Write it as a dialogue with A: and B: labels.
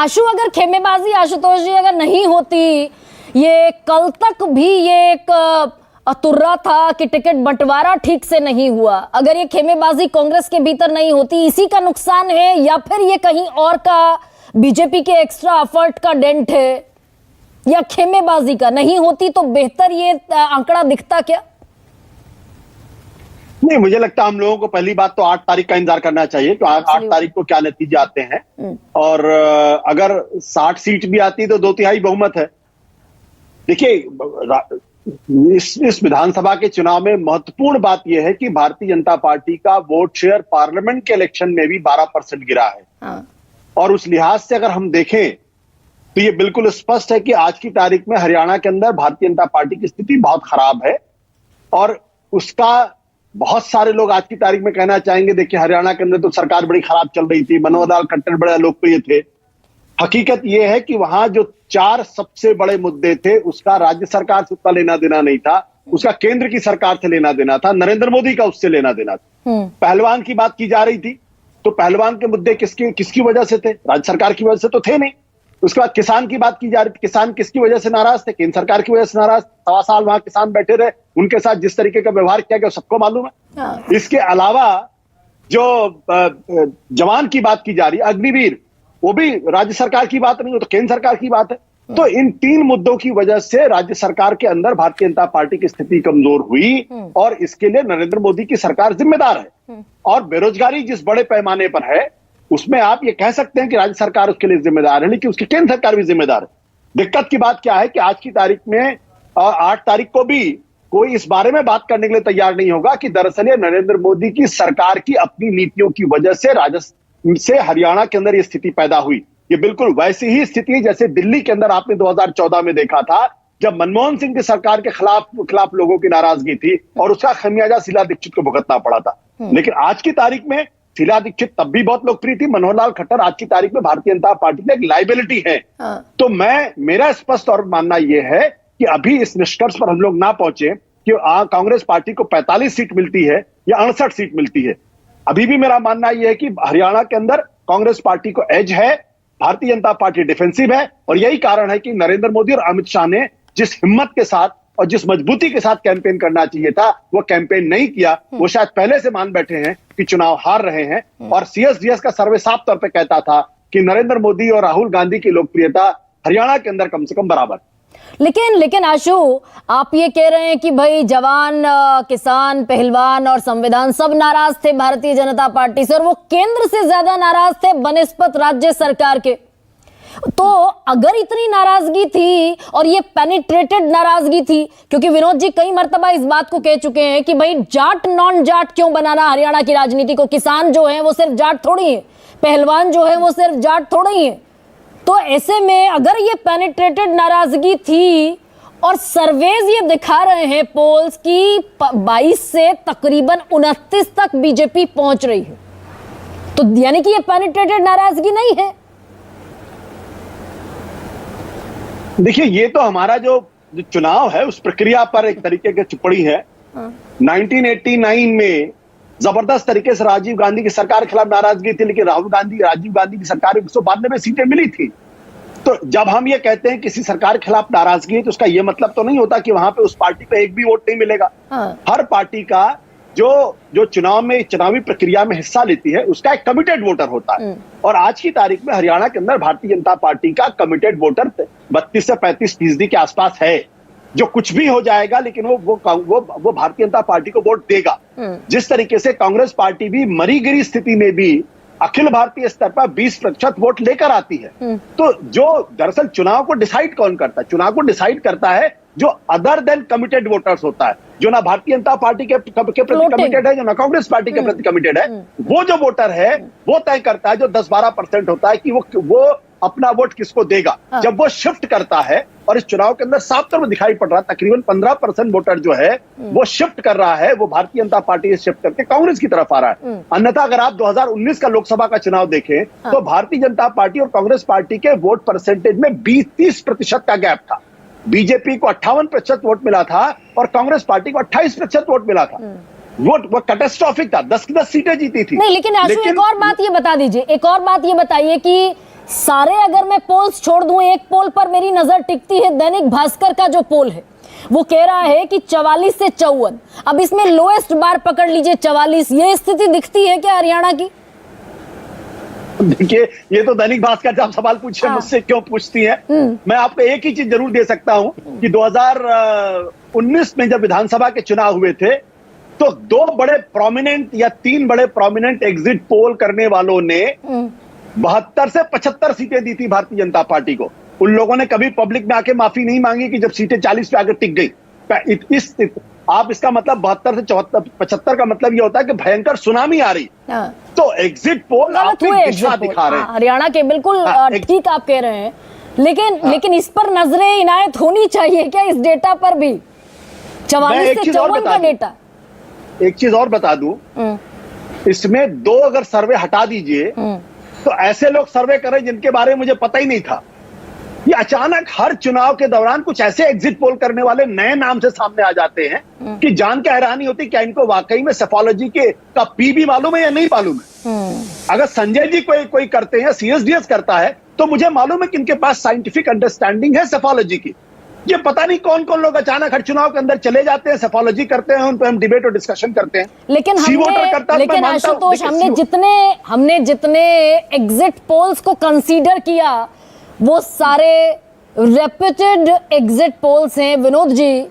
A: आशु, अगर खेमेबाजी आशुतोष जी अगर नहीं होती, ये कल तक भी ये एक अतुर्रा था कि टिकट बंटवारा ठीक से नहीं हुआ, अगर ये खेमेबाजी कांग्रेस के भीतर नहीं होती, इसी का नुकसान है या फिर ये कहीं और का बीजेपी के एक्स्ट्रा एफर्ट का डेंट है, या खेमेबाजी का नहीं होती तो बेहतर ये आंकड़ा दिखता क्या?
B: नहीं, मुझे लगता है हम लोगों को पहली बात तो 8 तारीख का इंतजार करना चाहिए कि 8 तारीख को क्या नतीजे आते हैं। और अगर 60 सीट भी आती तो 2/3 बहुमत है। देखिए, इस विधानसभा के चुनाव में महत्वपूर्ण बात यह है कि भारतीय जनता पार्टी का वोट शेयर पार्लियामेंट के इलेक्शन में भी 12% गिरा है। और उस लिहाज से अगर हम देखें तो ये बिल्कुल स्पष्ट है कि आज की तारीख में हरियाणा के अंदर भारतीय जनता पार्टी की स्थिति बहुत खराब है। और उसका बहुत सारे लोग आज की तारीख में कहना चाहेंगे, देखिए हरियाणा के अंदर तो सरकार बड़ी खराब चल रही थी, मनोहर लाल खट्टर बड़े लोकप्रिय थे। हकीकत यह है कि वहां जो 4 सबसे बड़े मुद्दे थे उसका राज्य सरकार से उतना लेना देना नहीं था, उसका केंद्र की सरकार से लेना देना था, नरेंद्र मोदी का उससे लेना देना था। पहलवान की बात की जा रही थी तो पहलवान के मुद्दे किसकी वजह से थे? राज्य सरकार की वजह से तो थे नहीं। उसके बाद किसान की बात की जा रही थी, किसान किसकी वजह से नाराज थे? केंद्र सरकार की वजह से नाराज। 1.25 साल वहां किसान बैठे रहे, उनके साथ जिस तरीके का व्यवहार किया गया सबको मालूम है। इसके अलावा जो जवान की बात की जा रही है, अग्निवीर, वो भी राज्य सरकार की बात नहीं, वो तो केंद्र सरकार की बात है। तो इन 3 मुद्दों की वजह से राज्य सरकार के अंदर भारतीय जनता पार्टी की स्थिति कमजोर हुई और इसके लिए नरेंद्र मोदी की सरकार जिम्मेदार है। और बेरोजगारी जिस बड़े पैमाने पर है उसमें आप ये कह सकते हैं कि राज्य सरकार उसके लिए जिम्मेदार है, लेकिन उसकी केंद्र सरकार भी जिम्मेदार है। दिक्कत की बात क्या है कि आज की तारीख में 8 तारीख को भी कोई इस बारे में बात करने के लिए तैयार नहीं होगा कि दरअसल ये नरेंद्र मोदी की सरकार की अपनी नीतियों की वजह से हरियाणा के अंदर ये स्थिति पैदा हुई। ये बिल्कुल वैसी ही स्थिति है जैसे दिल्ली के अंदर आपने 2014 में देखा था, जब मनमोहन सिंह की सरकार के खिलाफ लोगों की नाराजगी थी और उसका खमियाजा शीला दीक्षित को भुगतना पड़ा था। लेकिन आज की तारीख में शीला दीक्षित तब भी बहुत लोकप्रिय थी, मनोहर लाल खट्टर आज की तारीख में भारतीय जनता पार्टी की एक लाइबिलिटी है। तो मेरा स्पष्ट और मानना यह है कि अभी इस निष्कर्ष पर हम लोग ना पहुंचे कि कांग्रेस पार्टी को 45 सीट मिलती है या 68 सीट मिलती है। अभी भी मेरा मानना यह है कि हरियाणा के अंदर कांग्रेस पार्टी को एज है, भारतीय जनता पार्टी डिफेंसिव है। और यही कारण है कि नरेंद्र मोदी और अमित शाह ने जिस हिम्मत के साथ और जिस मजबूती के साथ कैंपेन करना चाहिए था वो कैंपेन नहीं किया। वो शायद पहले से मान बैठे हैं कि चुनाव हार रहे हैं। और CSDS का सर्वे साफ तौर पे कहता था कि नरेंद्र मोदी और राहुल गांधी की लोकप्रियता हरियाणा के अंदर कम से कम बराबर।
A: लेकिन आशु, आप ये कह रहे हैं कि भाई जवान, किसान, पहलवान और संविधान सब नाराज थे भारतीय जनता पार्टी से और वो केंद्र से ज्यादा नाराज थे बनिस्बत राज्य सरकार के। तो अगर इतनी नाराजगी थी और ये पेनिट्रेटेड नाराजगी थी, क्योंकि विनोद जी कई मर्तबा इस बात को कह चुके हैं कि भाई जाट नॉन जाट क्यों बनाना हरियाणा की राजनीति को, किसान जो है वो सिर्फ जाट थोड़ी है, पहलवान जो है वो सिर्फ जाट थोड़ी है। तो ऐसे में अगर ये पेनिट्रेटेड नाराजगी थी और सर्वेज ये दिखा रहे हैं पोल्स की 22 से तकरीबन 29 तक बीजेपी पहुंच रही है, तो यानी कि ये पेनिट्रेटेड नाराजगी नहीं है।
B: देखिए, ये तो हमारा जो चुनाव है उस प्रक्रिया पर एक तरीके की टिप्पणी है। 1989 में जबरदस्त तरीके से राजीव गांधी की सरकार के खिलाफ नाराजगी थी, लेकिन राजीव गांधी की सरकार में 192 सीटें मिली थी। तो जब हम ये कहते हैं किसी सरकार के खिलाफ नाराजगी है तो उसका ये मतलब तो नहीं होता कि वहां पे उस पार्टी पे एक भी वोट नहीं मिलेगा। हर पार्टी का जो चुनावी प्रक्रिया में हिस्सा लेती है उसका एक कमिटेड वोटर होता है। और आज की तारीख में हरियाणा के अंदर भारतीय जनता पार्टी का कमिटेड वोटर 32 से 35% के आसपास है। जो कुछ भी हो जाएगा लेकिन वो भारतीय जनता पार्टी को वोट देगा। जिस तरीके से कांग्रेस पार्टी भी मरी गिरी स्थिति में भी अखिल भारतीय स्तर पर 20% वोट लेकर आती है। तो जो दरअसल चुनाव को डिसाइड कौन करता है? चुनाव को डिसाइड करता है जो अदर देन कमिटेड वोटर्स होता है, जो ना भारतीय जनता पार्टी के प्रति कमिटेड है, जो ना कांग्रेस पार्टी के प्रति कमिटेड है। वो जो वोटर है वो तय करता है, जो 10-12% होता है कि वो अपना वोट किसको देगा। जब वो शिफ्ट करता है, और इस चुनाव के अंदर साफ तौर पर दिखाई पड़ रहा है तकरीबन 15% वोटर जो है वो शिफ्ट कर रहा है, वो भारतीय जनता पार्टी से शिफ्ट करके कांग्रेस की तरफ आ रहा है। अन्यथा अगर आप 2019 का लोकसभा का चुनाव देखें तो भारतीय जनता पार्टी और कांग्रेस पार्टी के वोट परसेंटेज में 20-30% का गैप था। बीजेपी को 58% वोट मिला था और कांग्रेस पार्टी को 28% वोट मिला था। वो कैटास्ट्रॉफिक था, 10 की 10 सीटें जीती थी।
A: नहीं, लेकिन आशु एक और बात ये बता दीजिए, एक और बात ये बताइए कि सारे अगर मैं पोल्स छोड़ दूं, एक पोल पर मेरी नजर टिकती है, दैनिक भास्कर का जो पोल है वो कह रहा है कि 44 से 54। अब इसमें लोएस्ट बार पकड़ लीजिए 44, ये स्थिति दिखती है क्या हरियाणा की?
B: देखिए, ये तो दैनिक भास्कर जब सवाल पूछे मुझसे क्यों पूछती हैं। मैं आपको एक ही चीज जरूर दे सकता हूं कि 2019 में जब विधानसभा के चुनाव हुए थे तो 2 बड़े प्रोमिनेंट या 3 बड़े प्रोमिनेंट एग्जिट पोल करने वालों ने 72 से 75 सीटें दी थी भारतीय जनता पार्टी को। उन लोगों ने कभी पब्लिक में आके माफी नहीं मांगी कि जब सीटें 40 पे आकर टिक गई। आप इसका मतलब 72 से 75 का मतलब ये होता है कि भयंकर सुनामी आ रही। तो एग्जिट पोल आपको दिशा दिखा रहे हैं
A: हरियाणा के, बिल्कुल ठीक आप कह रहे हैं, लेकिन इस पर नजरें इनायत होनी चाहिए क्या, इस डेटा पर भी? 44 से 54 का डेटा।
B: एक चीज और बता दूं, इसमें 2 अगर सर्वे हटा दीजिए तो ऐसे लोग सर्वे करें जिनके बारे में मुझे पता ही नहीं था। ये अचानक हर चुनाव के दौरान कुछ ऐसे एग्जिट पोल करने वाले नए नाम से सामने आ जाते हैं कि जान के हैरानी होती क्या इनको वाकई में सेफोलॉजी का पी भी मालूम है या नहीं मालूम है। अगर संजय जी कोई करते हैं, सीएसडीएस करता है, तो मुझे मालूम है कि इनके पास साइंटिफिक अंडरस्टैंडिंग है सेफोलॉजी की। ये पता नहीं कौन कौन लोग अचानक हर चुनाव के अंदर चले जाते हैं, सेफोलॉजी करते हैं, उन पर हम डिबेट और डिस्कशन करते हैं।
A: लेकिन आशुतोष, हमने जितने एग्जिट पोल्स को कंसीडर किया वो सारे रेप्यूटेड एग्जिट पोल्स हैं विनोद जी।